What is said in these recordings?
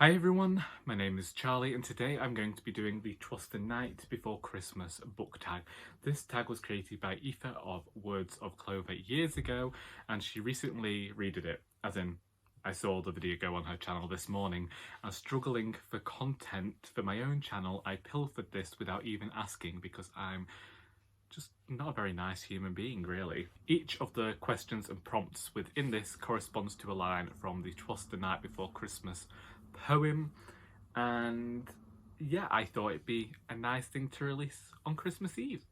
Hi everyone, my name is Charlie and today I'm going to be doing the Twas the Night Before Christmas book tag. This tag was created by Aoife of Words of Clover years ago and she recently redid it, as in I saw the video go on her channel this morning. And struggling for content for my own channel, I pilfered this without even asking because I'm just not a very nice human being, really. Each of the questions and prompts within this corresponds to a line from the Twas the Night Before Christmas poem, and yeah, I thought it'd be a nice thing to release on Christmas Eve.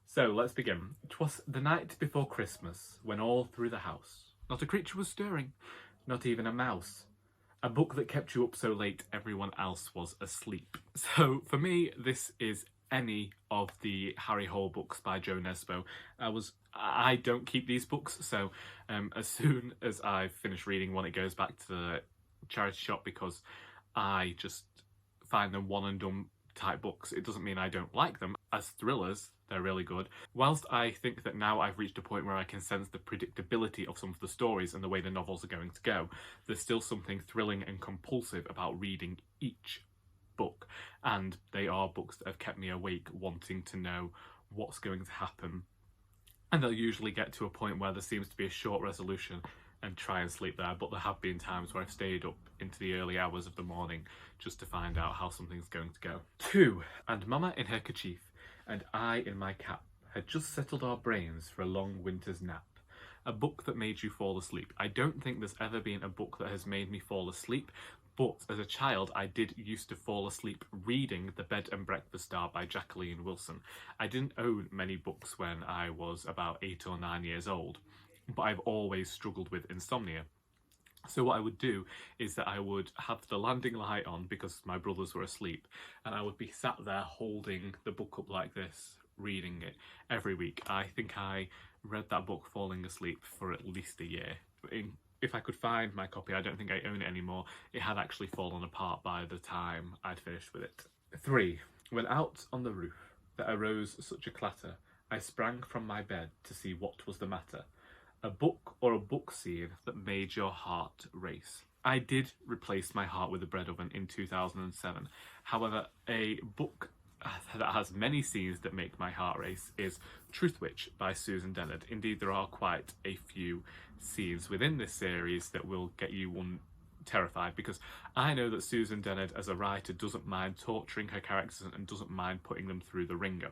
So let's begin. 'Twas the night before Christmas, when all through the house not a creature was stirring, not even a mouse. A book that kept you up so late everyone else was asleep. So for me, this is any of the Harry Hole books by Joe Nesbo. I don't keep these books, so as soon as I finish reading one, it goes back to the charity shop because I just find them one and done type books. It doesn't mean I don't like them. As thrillers, they're really good. Whilst I think that now I've reached a point where I can sense the predictability of some of the stories and the way the novels are going to go, there's still something thrilling and compulsive about reading each book, and they are books that have kept me awake wanting to know what's going to happen. And they'll usually get to a point where there seems to be a short resolution and try and sleep there, but there have been times where I've stayed up into the early hours of the morning just to find out how something's going to go. 2. And Mama in her kerchief and I in my cap had just settled our brains for a long winter's nap. A book that made you fall asleep. I don't think there's ever been a book that has made me fall asleep, but as a child I did used to fall asleep reading The Bed and Breakfast Star by Jacqueline Wilson. I didn't own many books when I was about 8 or 9 years old, but I've always struggled with insomnia. So what I would do is that I would have the landing light on because my brothers were asleep, and I would be sat there holding the book up like this, reading it every week. I think I read that book falling asleep for at least a year. If I could find my copy, I don't think I own it anymore. It had actually fallen apart by the time I'd finished with it. 3. When out on the roof there arose such a clatter, I sprang from my bed to see what was the matter. A book or a book scene that made your heart race. I did replace my heart with a bread oven in 2007. However, a book that has many scenes that make my heart race is Truth Witch by Susan Dennard. Indeed, there are quite a few scenes within this series that will get you terrified, because I know that Susan Dennard as a writer doesn't mind torturing her characters and doesn't mind putting them through the ringer.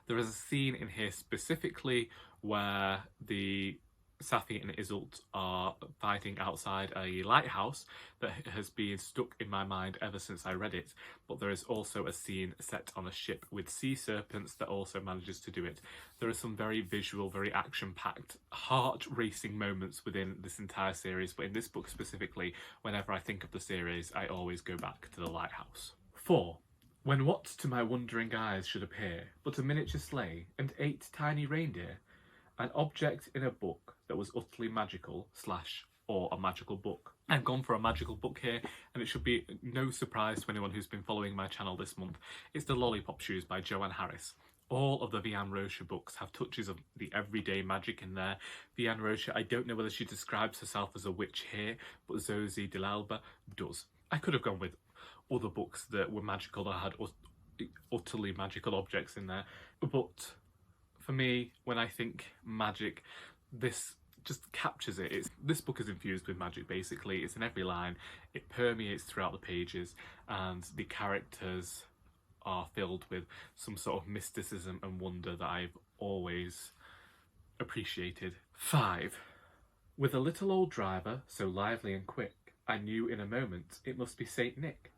There is a scene in here specifically where the Safi and Iseult are fighting outside a lighthouse that has been stuck in my mind ever since I read it, but there is also a scene set on a ship with sea serpents that also manages to do it. There are some very visual, very action-packed, heart-racing moments within this entire series, but in this book specifically, whenever I think of the series, I always go back to the lighthouse. 4. When what to my wondering eyes should appear but a miniature sleigh and 8 tiny reindeer, an object in a book that was utterly magical / or a magical book. I've gone for a magical book here, and it should be no surprise to anyone who's been following my channel this month. It's The Lollipop Shoes by Joanne Harris. All of the Vianne Rocha books have touches of the everyday magic in there. Vianne Rocha, I don't know whether she describes herself as a witch here, but Zoe de l'Alba does. I could have gone with other books that were magical that had utterly magical objects in there, but for me, when I think magic, this just captures it. This book is infused with magic, basically. It's in every line, it permeates throughout the pages, and the characters are filled with some sort of mysticism and wonder that I've always appreciated. 5. With a little old driver, so lively and quick, I knew in a moment it must be Saint Nick.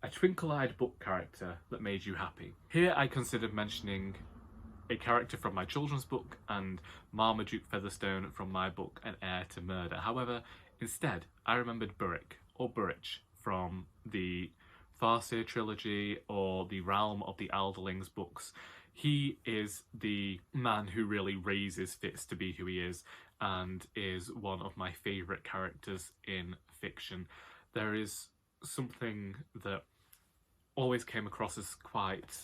A twinkle-eyed book character that made you happy. Here I considered mentioning a character from my children's book and Marmaduke Featherstone from my book An Heir to Murder. However, instead I remembered Burrick or Burrich from the Farseer trilogy or the Realm of the Alderlings books. He is the man who really raises Fitz to be who he is and is one of my favourite characters in fiction. There is something that always came across as quite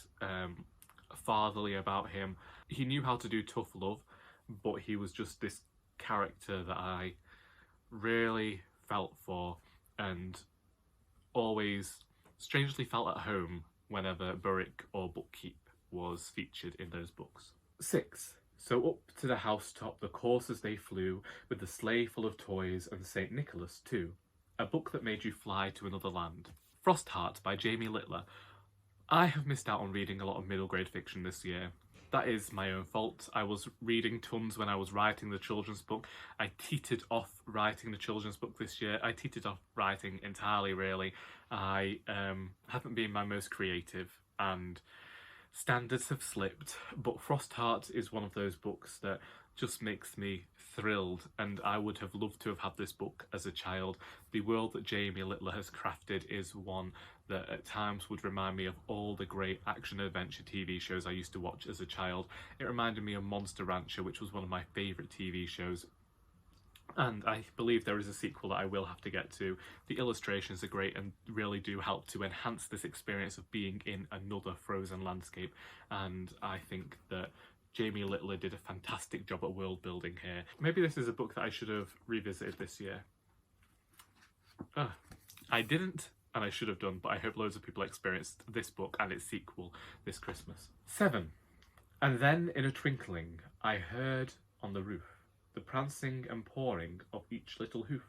fatherly about him. He knew how to do tough love, but he was just this character that I really felt for, and always strangely felt at home whenever Burrick or Bookkeep was featured in those books. 6. So up to the housetop the coursers they flew, with the sleigh full of toys and St. Nicholas too. A book that made you fly to another land. Frostheart by Jamie Littler. I have missed out on reading a lot of middle grade fiction this year. That is my own fault. I was reading tons when I was writing the children's book. I teetered off writing the children's book this year. I teetered off writing entirely, really. I haven't been my most creative and standards have slipped, but Frostheart is one of those books that just makes me thrilled, and I would have loved to have had this book as a child. The world that Jamie Littler has crafted is one that at times would remind me of all the great action adventure TV shows I used to watch as a child. It reminded me of Monster Rancher, which was one of my favourite TV shows. And I believe there is a sequel that I will have to get to. The illustrations are great and really do help to enhance this experience of being in another frozen landscape. And I think that Jamie Littler did a fantastic job at world building here. Maybe this is a book that I should have revisited this year. I didn't, and I should have done, but I hope loads of people experienced this book and its sequel this Christmas. 7. And then in a twinkling I heard on the roof the prancing and pawing of each little hoof.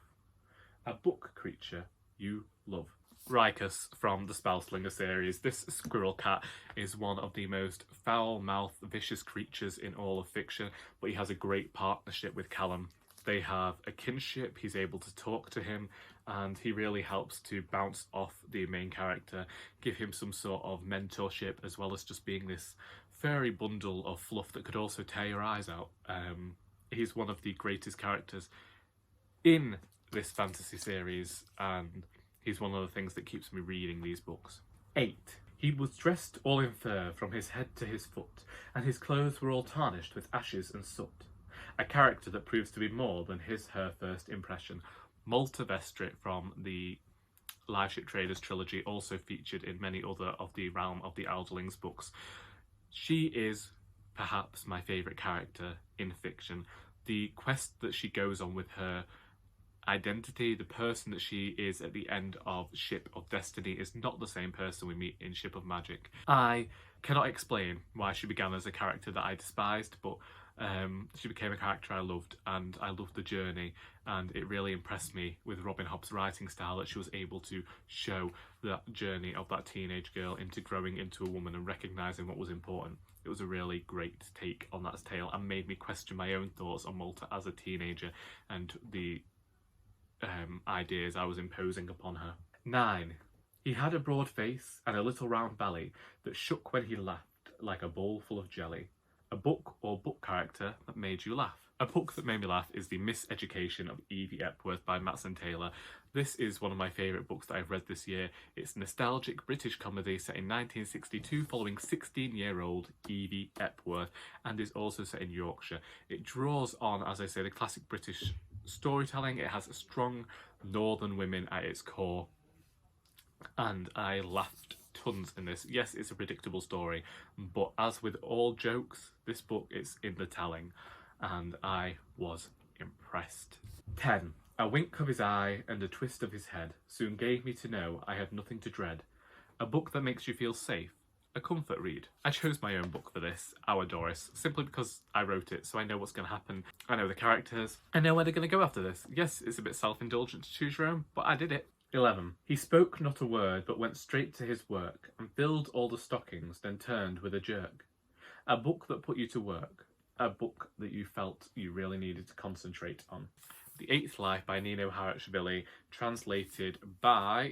A book creature you love. Rykus from the Spellslinger series. This squirrel cat is one of the most foul-mouthed, vicious creatures in all of fiction, but he has a great partnership with Callum. They have a kinship, he's able to talk to him, and he really helps to bounce off the main character, give him some sort of mentorship, as well as just being this furry bundle of fluff that could also tear your eyes out. He's one of the greatest characters in this fantasy series, and he's one of the things that keeps me reading these books. 8. He was dressed all in fur from his head to his foot, and his clothes were all tarnished with ashes and soot. A character that proves to be more than her first impression. Malta Vestrit from the Live Ship Traders trilogy, also featured in many other of the Realm of the Elderlings books. She is perhaps my favourite character in fiction. The quest that she goes on with her identity, the person that she is at the end of Ship of Destiny, is not the same person we meet in Ship of Magic. I cannot explain why she began as a character that I despised, but she became a character I loved, and I loved the journey, and it really impressed me with Robin Hobb's writing style that she was able to show that journey of that teenage girl into growing into a woman and recognising what was important. It was a really great take on that tale and made me question my own thoughts on Malta as a teenager and the ideas I was imposing upon her. 9. He had a broad face and a little round belly that shook when he laughed like a bowl full of jelly. A book or book character that made you laugh. A book that made me laugh is The Miseducation of Evie Epworth by Matson Taylor. This is one of my favourite books that I've read this year. It's a nostalgic British comedy set in 1962 following 16-year-old Evie Epworth, and is also set in Yorkshire. It draws on, as I say, the classic British storytelling. It has strong northern women at its core, and I laughed tons in this. Yes, it's a predictable story, but as with all jokes, this book is in the telling, and I was impressed. 10. A wink of his eye and a twist of his head soon gave me to know I had nothing to dread. A book that makes you feel safe. A comfort read. I chose my own book for this, Our Doris, simply because I wrote it, so I know what's going to happen. I know the characters. I know where they're going to go after this. Yes, it's a bit self-indulgent to choose your own, but I did it. 11. He spoke not a word, but went straight to his work, and filled all the stockings, then turned with a jerk. A book that put you to work. A book that you felt you really needed to concentrate on. The Eighth Life by Nino Harachvili, translated by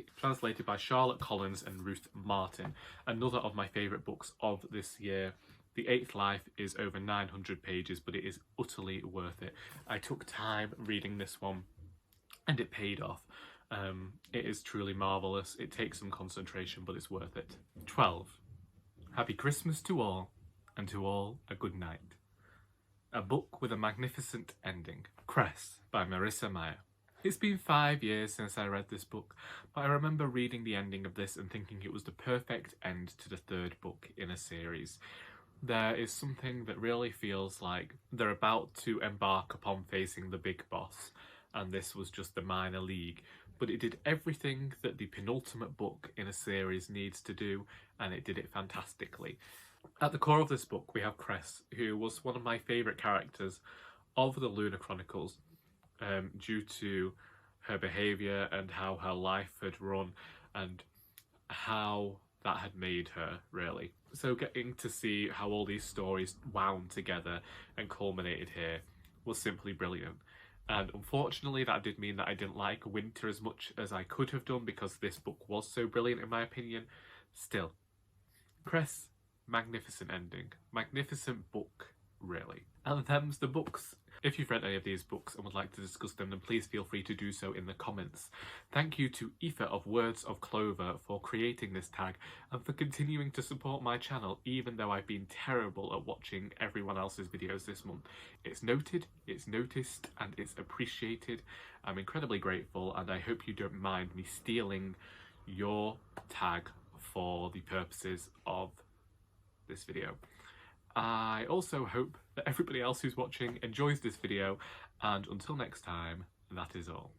Charlotte Collins and Ruth Martin. Another of my favourite books of this year. The Eighth Life is over 900 pages, but it is utterly worth it. I took time reading this one, and it paid off. It is truly marvellous. It takes some concentration, but it's worth it. 12. Happy Christmas to all, and to all a good night. A book with a magnificent ending. Cress by Marissa Meyer. It's been 5 years since I read this book, but I remember reading the ending of this and thinking it was the perfect end to the third book in a series. There is something that really feels like they're about to embark upon facing the big boss, and this was just the minor league. but it did everything that the penultimate book in a series needs to do, and it did it fantastically. At the core of this book we have Cress, who was one of my favourite characters of the Lunar Chronicles, due to her behaviour and how her life had run and how that had made her, really. So getting to see how all these stories wound together and culminated here was simply brilliant. And unfortunately that did mean that I didn't like Winter as much as I could have done, because this book was so brilliant in my opinion. Still, Cress, magnificent ending, magnificent book, really. And them's the books. If you've read any of these books and would like to discuss them, then please feel free to do so in the comments. Thank you to Aoife of Words of Clover for creating this tag and for continuing to support my channel even though I've been terrible at watching everyone else's videos this month. It's noted, it's noticed, and it's appreciated. I'm incredibly grateful, and I hope you don't mind me stealing your tag for the purposes of this video. I also hope that everybody else who's watching enjoys this video, and until next time, that is all.